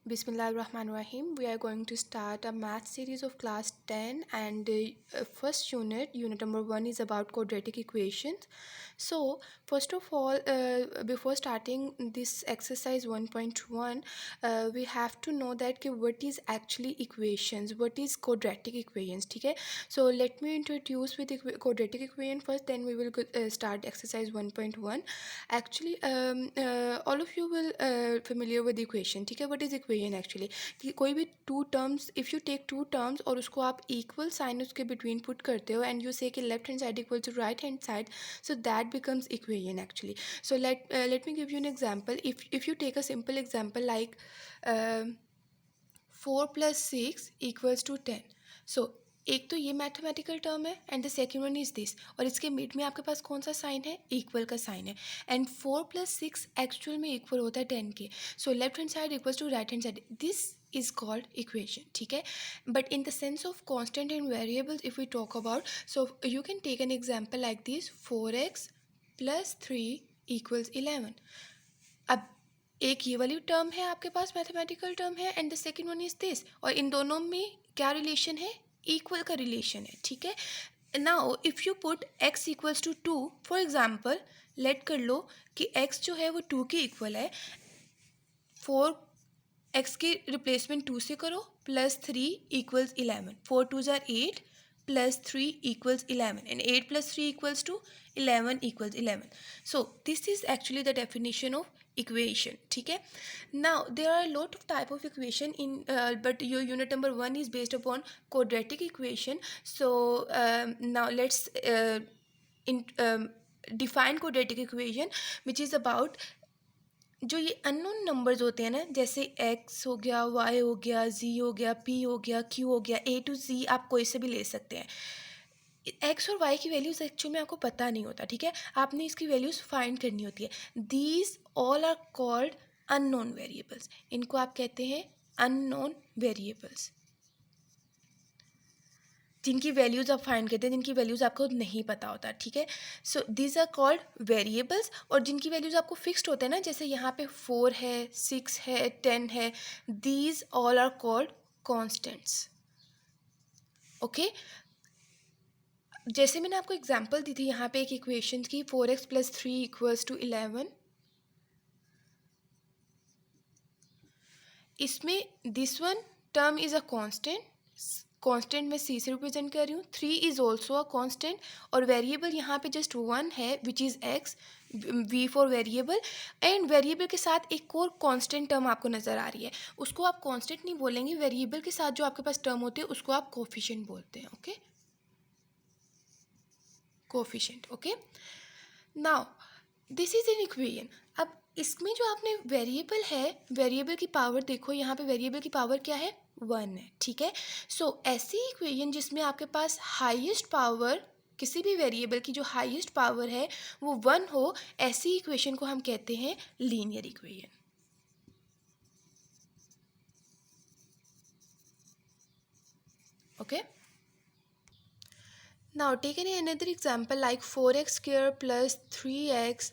Bismillahirrahmanirrahim. We are going to start a math series of class 10 and first unit number 1 is about quadratic equations. So first of all, before starting this exercise 1.1, we have to know that what is actually equations, what is quadratic equations, okay? So let me introduce with quadratic equation first, then we will start exercise 1.1. Actually all of you will familiar with equation, ठीक है? What is equation actually? कि कोई भी two terms, if you take two terms और उसको आप equal sign उसके between put करते हो and you say कि left hand side equal to right hand side, so that becomes equation actually. So let me give you an example. If you take a simple example like 4 plus 6 equals to 10. So एक तो ये mathematical term है and the second one is this, और इसके mid में आपके पास कौन सा साइन है? इक्वल का साइन है. एंड 4 प्लस 6 एक्चुअल में इक्वल होता है 10 के. So left hand side equals to right hand side. This is called equation, ठीक है? But in the sense of constant and variables, if we talk about, so you can take an example like this: 4x plus 3 equals 11. अब एक ये वाली term है आपके पास, mathematical term है, and the second one is this, और इन दोनों में क्या रिलेशन है? इक्वल का रिलेशन है, ठीक है? Now if you put x equals to 2, for example let कर लो कि x जो है वो 2 के इक्वल है. 4x की रिप्लेसमेंट 2 से करो, plus 3 equals 11. 4 2 tsar 8 plus 3 equals 11, and 8 plus 3 equals to 11 equals 11. So this is actually the definition of equation, ठीक है? Now there are a lot of type of equation in but your unit number 1 is based upon quadratic equation. So now let's define quadratic equation, which is about जो ये unknown numbers होते हैं ना, जैसे x हो गया, y हो गया, z हो गया, p हो गया, q हो गया, a to z आप कोई से भी ले सकते हैं. x और y की वैल्यूज़ एक्चुअल में आपको पता नहीं होता, ठीक है? आपने इसकी वैल्यूज़ फाइंड करनी होती है. These all are called unknown variables. इनको आप कहते हैं अननोन वेरिएबल्स, जिनकी वैल्यूज़ आप फाइंड करते हैं, जिनकी वैल्यूज़ आपको नहीं पता होता, ठीक है? So these are called variables. और जिनकी वैल्यूज़ आपको फिक्स्ड होते हैं ना, जैसे यहाँ पे 4 है, 6 है, 10 है, these all are called constants. Okay, जैसे मैंने आपको एग्जांपल दी थी यहाँ पे एक इक्वेशन की, 4x प्लस 3 इक्वल्स टू 11. इसमें this one term is a constant. Constant मैं सी से रिप्रेजेंट कर रही हूँ. 3 इज़ ऑल्सो अ कांस्टेंट, और वेरिएबल यहाँ पे जस्ट 1 है which is x, v for variable. And variable के साथ एक और कांस्टेंट टर्म आपको नज़र आ रही है. उसको आप कांस्टेंट नहीं बोलेंगे, वेरिएबल के साथ जो आपके पास टर्म होती है उसको आप कोफिशिएंट बोलते हैं. Okay, coefficient. Okay, now this is an equation. अब इसमें जो आपने वेरिएबल है, वेरिएबल की पावर देखो, यहाँ पे वेरिएबल की पावर क्या है? 1 है, ठीक है? सो ऐसी इक्वेशन जिसमें आपके पास हाईएस्ट पावर, किसी भी वेरिएबल की जो हाईएस्ट पावर है वो 1 हो, ऐसी इक्वेशन को हम कहते हैं linear equation. Okay, now take an another example like 4x square plus 3x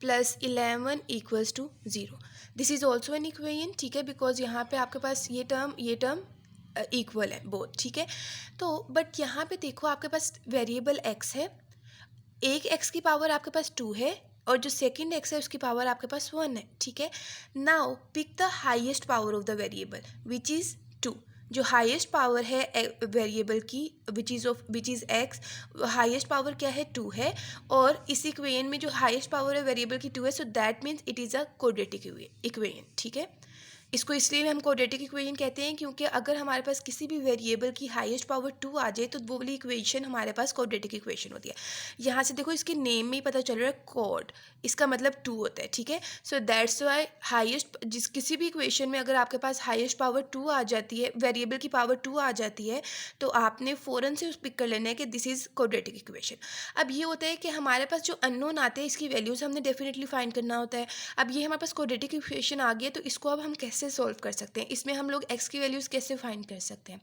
plus 11 equals to 0. This is also an equation, ठीक है? बिकॉज यहाँ पे आपके पास ये टर्म इक्वल है बोथ, ठीक है? तो बट यहाँ पे देखो आपके पास वेरिएबल x है, एक x की पावर आपके पास 2 है, और जो सेकंड x है उसकी पावर आपके पास 1 है, ठीक है? Now pick the highest power of the variable which is 2. जो हाईएस्ट पावर है वेरिएबल की which is x, highest power क्या है? 2 है, और इस इक्वेशन में जो हाईएस्ट पावर है वेरिएबल की 2 है, so that means it is a quadratic equation, ठीक है? इसको इसलिए हम क्वाड्रेटिक इक्वेशन कहते हैं क्योंकि अगर हमारे पास किसी भी वेरिएबल की हाईएस्ट पावर 2 आ जाए तो वो वाली इक्वेशन हमारे पास क्वाड्रेटिक इक्वेशन होती है. यहाँ से देखो इसके नेम में ही पता चल रहा है क्वाड, इसका मतलब 2 होता है, ठीक है? सो दैट्स वाई हाईएस्ट, किसी भी इक्वेशन में अगर आपके पास हाईएस्ट पावर 2 आ जाती है, वेरिएबल की पावर 2 आ जाती है, तो आपने फ़ौरन से उस पिक कर लेना है कि दिस इज़ क्वाड्रेटिक इक्वेशन. अब ये होता है कि हमारे पास जो अननोन आते हैं इसकी वैल्यूज़ हमने डेफिनेटली फाइंड करना होता है. अब ये हमारे पास क्वाड्रेटिक इक्वेशन आ गई है, तो इसको अब हम कैसे सॉल्व कर सकते हैं? इसमें हम लोग x की वैल्यूज़ कैसे फाइंड कर सकते हैं?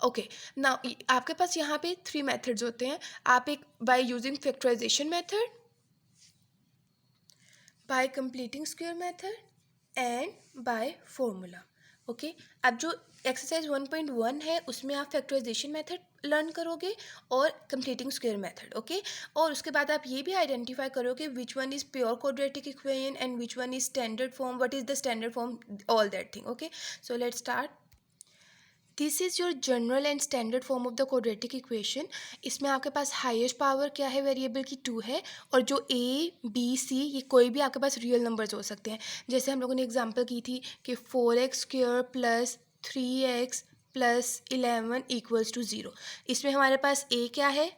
ओके, नाउ आपके पास यहाँ पे 3 मेथड्स होते हैं. आप एक by using factorisation method, by completing square method, and by formula. Okay, अब जो एक्सरसाइज 1.1 है उसमें आप फैक्टराइजेशन मेथड लर्न करोगे और कंप्लीटिंग स्क्वायर मेथड। ओके, और उसके बाद आप ये भी आइडेंटिफाई करोगे which one is pure quadratic equation and which one is standard form, what is the standard form, all that thing. Okay, so let's start. This is your general and standard form of the quadratic equation. इसमें आपके पास highest power क्या है variable की 2 है, और जो A B C ये कोई भी आपके पास रियल नंबर्स हो सकते हैं। जैसे हम लोगों ने एग्जांपल की थी कि 4x² plus 3x plus 11 equals to 0। इसमें हमारे पास ए क्या है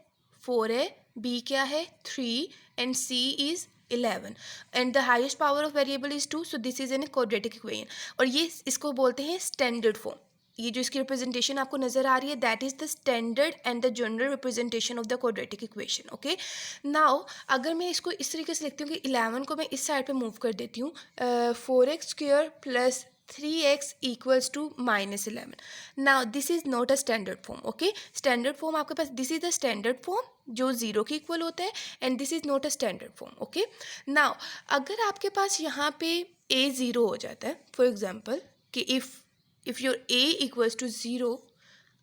4 है, बी क्या है 3 and c is 11 and the highest power of variable is 2, so this is an quadratic equation. और ये इसको बोलते हैं स्टैंडर्ड फॉर्म। ये जो इसकी रिप्रेजेंटेशन आपको नजर आ रही है that is the standard and the general representation of the quadratic equation. Okay, now अगर मैं इसको इस तरीके से लिखती हूँ कि 11 को मैं इस साइड पे मूव कर देती हूँ, 4x² plus 3x equals to -11। Now this is not a standard form. Okay, standard form आपके पास this is the standard form जो 0 के इक्वल होता है and this is not a standard form. Okay, now अगर आपके पास यहाँ पे a 0 हो जाता है, फॉर एग्जाम्पल कि if your a equals to 0,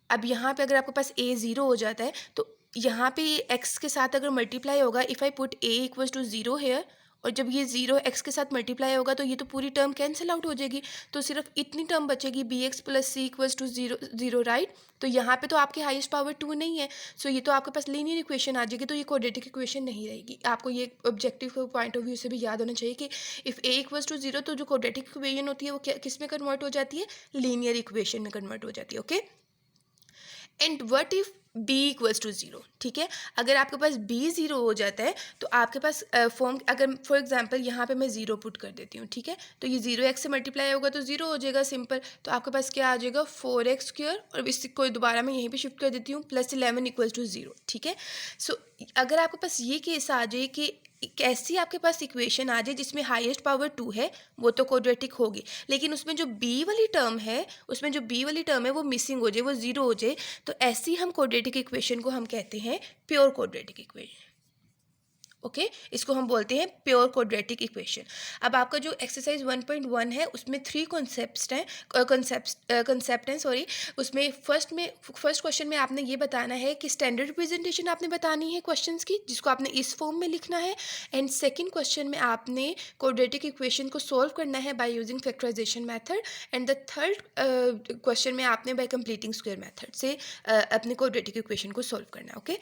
अब यहाँ पे अगर आपके पास a 0 हो जाता है तो यहाँ पे ये x के साथ अगर मल्टीप्लाई होगा, if I put a equals to 0 here, और जब ये 0 x के साथ मल्टीप्लाई होगा तो ये तो पूरी टर्म कैंसिल आउट हो जाएगी, तो सिर्फ इतनी टर्म बचेगी bx plus c equals to 0 right. तो यहाँ पे तो आपकी हाईएस्ट पावर 2 नहीं है, सो ये तो आपके पास लीनियर इक्वेशन आ जाएगी, तो ये क्वाड्रेटिक इक्वेशन नहीं रहेगी। आपको ये ऑब्जेक्टिव पॉइंट ऑफ व्यू से भी याद होना चाहिए कि इफ़ a इक्वल्स टू 0 तो जो क्वाड्रेटिक इक्वेशन होती है वो किस में कन्वर्ट हो जाती है, लीनियर इक्वेशन में कन्वर्ट हो जाती है। Okay, and what if b equals to 0। ठीक है, अगर आपके पास b 0 हो जाता है तो आपके पास फॉर्म, अगर फॉर एग्जांपल यहाँ पे मैं 0 पुट कर देती हूँ, ठीक है, तो ये 0x से मल्टीप्लाई होगा तो 0 हो जाएगा सिंपल। तो आपके पास क्या आ जाएगा 4x², और इसको दोबारा मैं यहीं पे शिफ्ट कर देती हूँ, प्लस 11 इक्वल्स टू 0। ठीक है, सो अगर आपके पास ये केस आ जाए कि कैसी आपके पास इक्वेशन आ जाए जिसमें हाईएस्ट पावर 2 है, वो तो क्वाड्रेटिक होगी, लेकिन उसमें जो b वाली टर्म है, वो मिसिंग हो जाए, वो 0 हो जाए, तो ऐसी हम क्वाड्रेटिक इक्वेशन को हम कहते हैं प्योर क्वाड्रेटिक इक्वेशन। ओके, इसको हम बोलते हैं प्योर क्वाड्रेटिक इक्वेशन। अब आपका जो एक्सरसाइज 1.1 है उसमें 3 कंसेप्ट हैं सॉरी। उसमें फर्स्ट क्वेश्चन में आपने ये बताना है कि स्टैंडर्ड रिप्रेजेंटेशन आपने बतानी है क्वेश्चंस की, जिसको आपने इस फॉर्म में लिखना है, एंड सेकंड क्वेश्चन में आपने क्वाड्रेटिक इक्वेशन को सॉल्व करना है by using factorisation method, and the third question में आपने बाय कंप्लीटिंग स्क्वायर मेथड से अपने क्वाड्रेटिक इक्वेशन को सॉल्व करना है। Okay,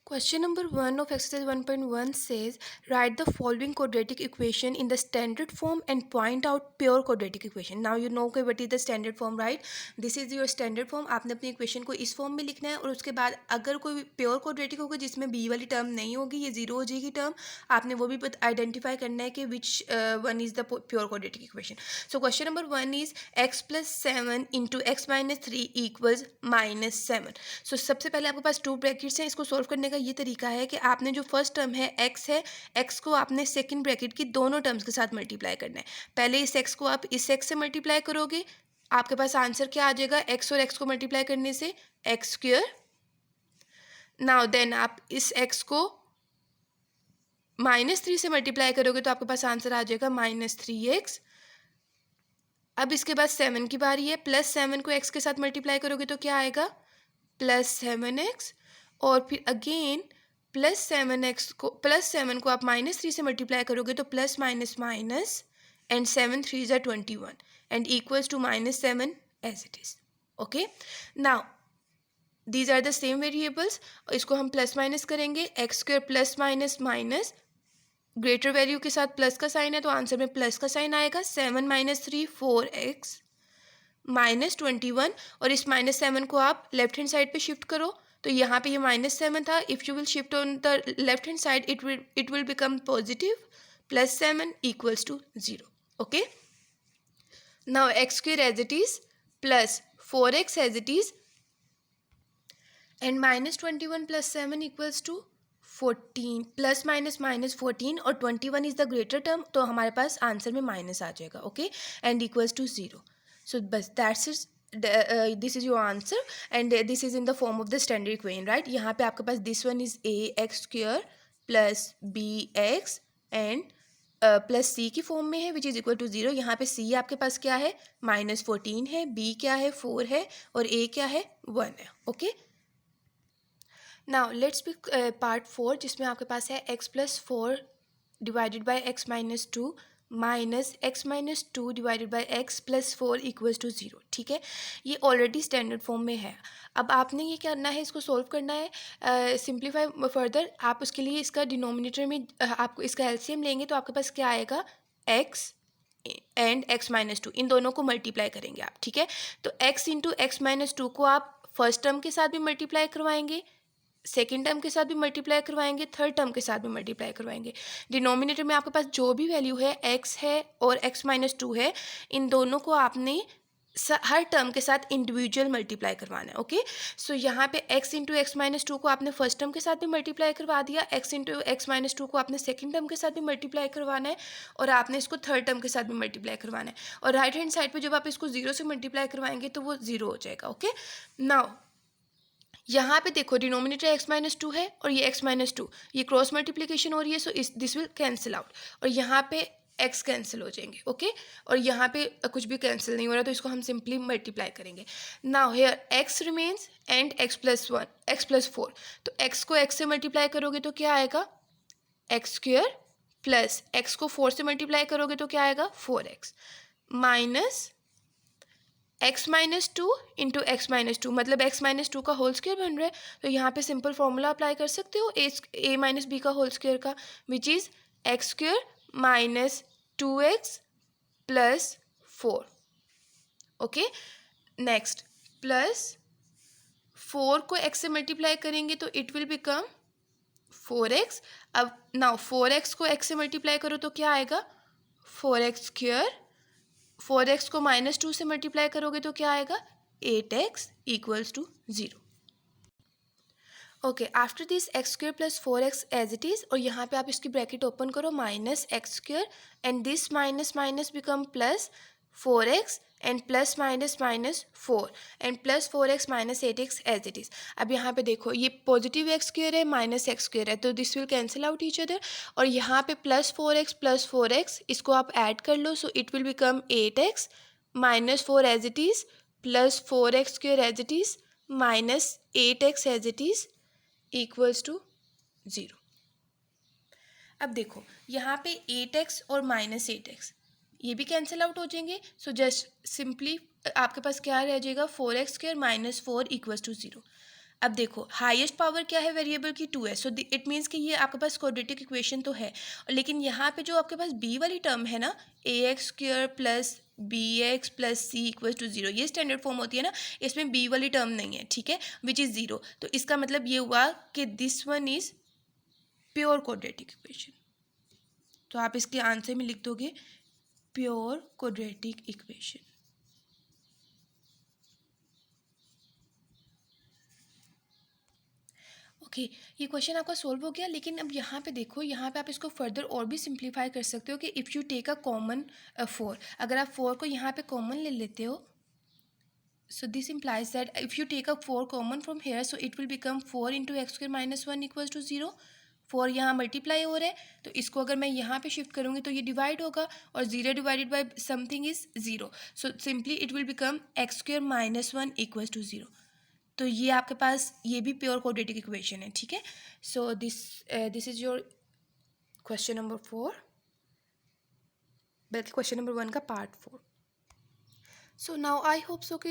Question number 1 of exercise 1.1 says, write the following quadratic equation in the standard form and point out pure quadratic equation. Now you know what is the standard form, right? This is your standard form. आपने अपनी equation को इस form में लिखना है, और उसके बाद अगर कोई pure quadratic होगा जिसमें b वाली term नहीं होगी, ये 0 हो जाएगी term, आपने वो भी आइडेंटिफाई करना है कि which one is the pure quadratic equation. So question number 1 is x plus 7 into x minus 3 equals -7. So सबसे पहले आपके पास 2 ब्रैकेट्स हैं, इसको सॉल्व करने ये तरीका है कि आपने जो फर्स्ट टर्म है x को आपने सेकंड ब्रैकेट की दोनों टर्म्स के साथ मल्टीप्लाई करना है। पहले इस x को आप इस x से मल्टीप्लाई करोगे, आपके पास आंसर क्या आ जाएगा, x और x को मल्टीप्लाई करने से x²। नाउ देन आप इस x को -3 से मल्टीप्लाई करोगे तो आपके पास आंसर आ जाएगा -3x। अब इसके बाद 7 की बारी है, +7 को x के साथ मल्टीप्लाई करोगे तो क्या आएगा +7x, और फिर अगेन +7 को आप -3 से मल्टीप्लाई करोगे तो प्लस माइनस माइनस, एंड 7 3 ज़ा 21 and equals to -7 as it is. Okay, now these are the same variables, इसको हम प्लस माइनस करेंगे, x² plus minus minus, greater value के साथ प्लस का साइन है तो आंसर में प्लस का साइन आएगा, 7 - 3 4x -21, और इस -7 को आप लेफ्ट हैंड साइड पे शिफ्ट करो तो यहाँ पे ये -7 था, if you will shift on the left hand side it will become positive, +7 equals to 0। Okay, now x² as it is plus 4x as it is, and -21 + 7 equals to 14, plus minus minus 14, और 21 is the greater term, तो हमारे पास answer में minus आ जाएगा। Okay, and equals to 0। So बस that's it, this is your answer, and this is in the form of the standard equation, right. यहाँ पे आपके पास this one is ax² plus bx and plus C की फॉर्म में है which is equal to 0। यहाँ पे सी आपके पास क्या है, -14 है, बी क्या है, 4 है, और ए क्या है, 1 है। Okay, now let's be part 4 जिसमें आपके पास है x+4 divided by x-2 minus x-2 divided by x+4 equals to 0। ठीक है, ये ऑलरेडी स्टैंडर्ड फॉर्म में है। अब आपने ये करना है, इसको सॉल्व करना है, सिंप्लीफाई फर्दर। आप उसके लिए इसका डिनोमिनेटर में आपको इसका एलसीएम लेंगे तो आपके पास क्या आएगा, x एंड x-2, इन दोनों को मल्टीप्लाई करेंगे आप। ठीक है, तो x इंटू x-2 को आप फर्स्ट टर्म के साथ भी मल्टीप्लाई करवाएंगे, सेकेंड टर्म के साथ भी मल्टीप्लाई करवाएंगे, थर्ड टर्म के साथ भी मल्टीप्लाई करवाएंगे। डिनोमिनेटर में आपके पास जो भी वैल्यू है, x है और x-2 है, इन दोनों को आपने हर टर्म के साथ इंडिविजुअल मल्टीप्लाई करवाना है। ओके, सो यहाँ पे x इंटू x-2 को आपने फर्स्ट टर्म के साथ भी मल्टीप्लाई करवा दिया, x इंटू x-2 को आपने सेकेंड टर्म के साथ भी मल्टीप्लाई करवाना है, और आपने इसको थर्ड टर्म के साथ भी मल्टीप्लाई करवाना है। और राइट हैंड साइड पे जब आप इसको 0 से मल्टीप्लाई करवाएंगे तो वो 0 हो जाएगा। ओके, नाउ यहाँ पे देखो डिनोमिनेटर x-2 है और ये x-2, ये क्रॉस मल्टीप्लिकेशन हो रही है, so this will cancel out, और यहाँ पे x कैंसिल हो जाएंगे। ओके, और यहाँ पे कुछ भी कैंसिल नहीं हो रहा, तो इसको हम सिंपली मल्टीप्लाई करेंगे। Now here x remains and x+4, तो x को x से मल्टीप्लाई करोगे तो क्या आएगा, x² प्लस x को 4 से मल्टीप्लाई करोगे तो क्या आएगा, 4x minus x-2 into x-2, मतलब x-2 का होल स्क्वायर बन रहा है, तो यहाँ पे सिंपल फॉर्मूला अप्लाई कर सकते हो a माइनस बी का होल स्क्वायर का, which is x² minus 2x plus 4। Okay, next plus 4 को x से मल्टीप्लाई करेंगे तो इट विल बिकम 4x। अब नाउ 4x को x से मल्टीप्लाई करो तो क्या आएगा, 4x², 4x को -2 से मल्टीप्लाई करोगे तो क्या आएगा, 8x equals to 0। Okay, after this x² plus 4x as it is, और यहाँ पे आप इसकी ब्रैकेट ओपन करो, -x² and this minus minus become plus 4x and plus minus minus 4 and plus 4x minus 8x as it is. अब यहाँ पे देखो ये पॉजिटिव x² है, माइनस x² है, तो this will cancel out each other, और यहाँ पे प्लस 4x इसको आप ऐड कर लो, so it will become 8x minus 4 as it is plus 4x² as it is minus 8x as it is equals to 0। अब देखो यहाँ पे 8x और -8x ये भी कैंसिल आउट हो जाएंगे, सो जस्ट सिंपली आपके पास क्या रह जाएगा, 4x² माइनस 4 इक्वल्स टू 0। अब देखो हाईएस्ट पावर क्या है वेरिएबल की, 2 है, सो इट मीन्स कि ये आपके पास क्वाड्रेटिक इक्वेशन तो है, लेकिन यहाँ पे जो आपके पास b वाली टर्म है ना, ax² plus bx plus c equals to 0, ये स्टैंडर्ड फॉर्म होती है ना, इसमें b वाली टर्म नहीं है। ठीक है, विच इज़ 0, तो इसका मतलब ये हुआ कि this one is pure quadratic equation, तो आप इसके आंसर में लिख दोगे प्योर क्वाड्रेटिक इक्वेशन। ओके, ये क्वेश्चन आपका सॉल्व हो गया, लेकिन अब यहाँ पे देखो, यहाँ पे आप इसको फर्दर और भी सिंप्लीफाई कर सकते हो कि if you take a common 4, अगर आप 4 को यहाँ पे कॉमन ले लेते हो, so this implies that if you take a 4 common from here, so it will become 4 into x² minus 1 equals to 0। 4 यहाँ मल्टीप्लाई हो रहा है, तो इसको अगर मैं यहाँ पे शिफ्ट करूँगी तो ये डिवाइड होगा, और 0 divided by something is 0, so simply it will become x² minus 1 equals to 0। तो ये आपके पास ये भी प्योर क्वाड्रेटिक इक्वेशन है। ठीक है, so this is your question number 4, बल्कि क्वेश्चन नंबर 1 का part 4। So now I hope so कि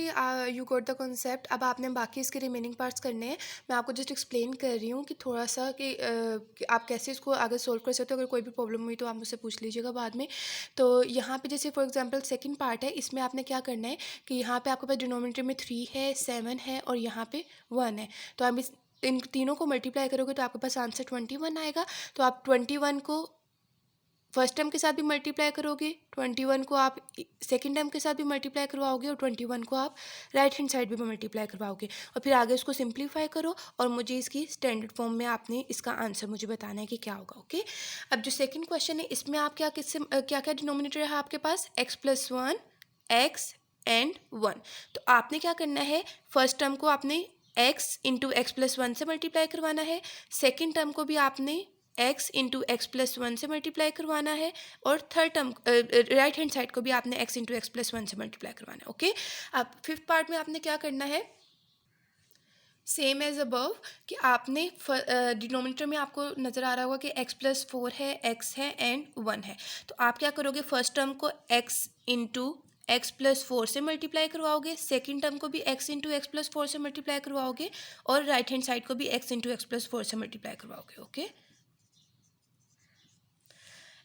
यू गॉट द कॉन्सेप्ट। अब आपने बाकी इसके रिमेनिंग पार्ट्स करने हैं, मैं आपको जस्ट एक्सप्लेन कर रही हूँ कि थोड़ा सा कि आप कैसे इसको आगे सोल्व कर सकते हो। अगर कोई भी प्रॉब्लम हुई तो आप मुझसे पूछ लीजिएगा बाद में। तो यहाँ पे जैसे फॉर एग्जांपल सेकंड पार्ट है, इसमें आपने क्या करना है कि यहाँ पे आपके पास डिनोमिनेटर में 3 है, 7 है और यहाँ पे 1 है, तो आप इन तीनों को मल्टीप्लाई करोगे तो आपके पास आंसर 21 आएगा। तो आप 21 को फर्स्ट टर्म के साथ भी मल्टीप्लाई करोगे, 21 को आप सेकंड टर्म के साथ भी मल्टीप्लाई करवाओगे, और 21 को आप राइट हैंड साइड भी मल्टीप्लाई करवाओगे, और फिर आगे उसको सिंप्लीफाई करो और मुझे इसकी स्टैंडर्ड फॉर्म में आपने इसका आंसर मुझे बताना है कि क्या होगा। ओके, अब जो सेकंड क्वेश्चन है इसमें आप क्या क्या डिनोमिनेटर है आपके पास, x+1 x एंड 1। तो आपने क्या करना है, फर्स्ट टर्म को आपने x इंटू x+1 से मल्टीप्लाई करवाना है, सेकेंड टर्म को भी आपने x into x plus one से मल्टीप्लाई करवाना है, और third term right hand side को भी आपने x into x plus one से मल्टीप्लाई करवाना है। ओके, अब फिफ्थ पार्ट में आपने क्या करना है, सेम एज अबव, कि आपने डिनोमिनेटर में आपको नज़र आ रहा होगा कि एक्स प्लस फोर है, एक्स है एंड वन है। तो आप क्या करोगे, फर्स्ट टर्म को x into x plus four से मल्टीप्लाई करवाओगे, सेकेंड टर्म को भी x into x plus four से मल्टीप्लाई करवाओगे, और राइट हैंड साइड को भी x into x plus four से मल्टीप्लाई करवाओगे। Okay,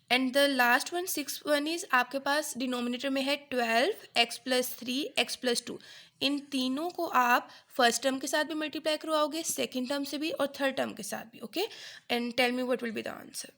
and the last one six one is आपके पास डिनोमिनेटर में है 12 x plus three x plus two. इन तीनों को आप फर्स्ट टर्म के साथ भी मल्टीप्लाई करवाओगे, सेकेंड टर्म से भी और थर्ड टर्म के साथ भी। Okay, and tell me what will be the answer.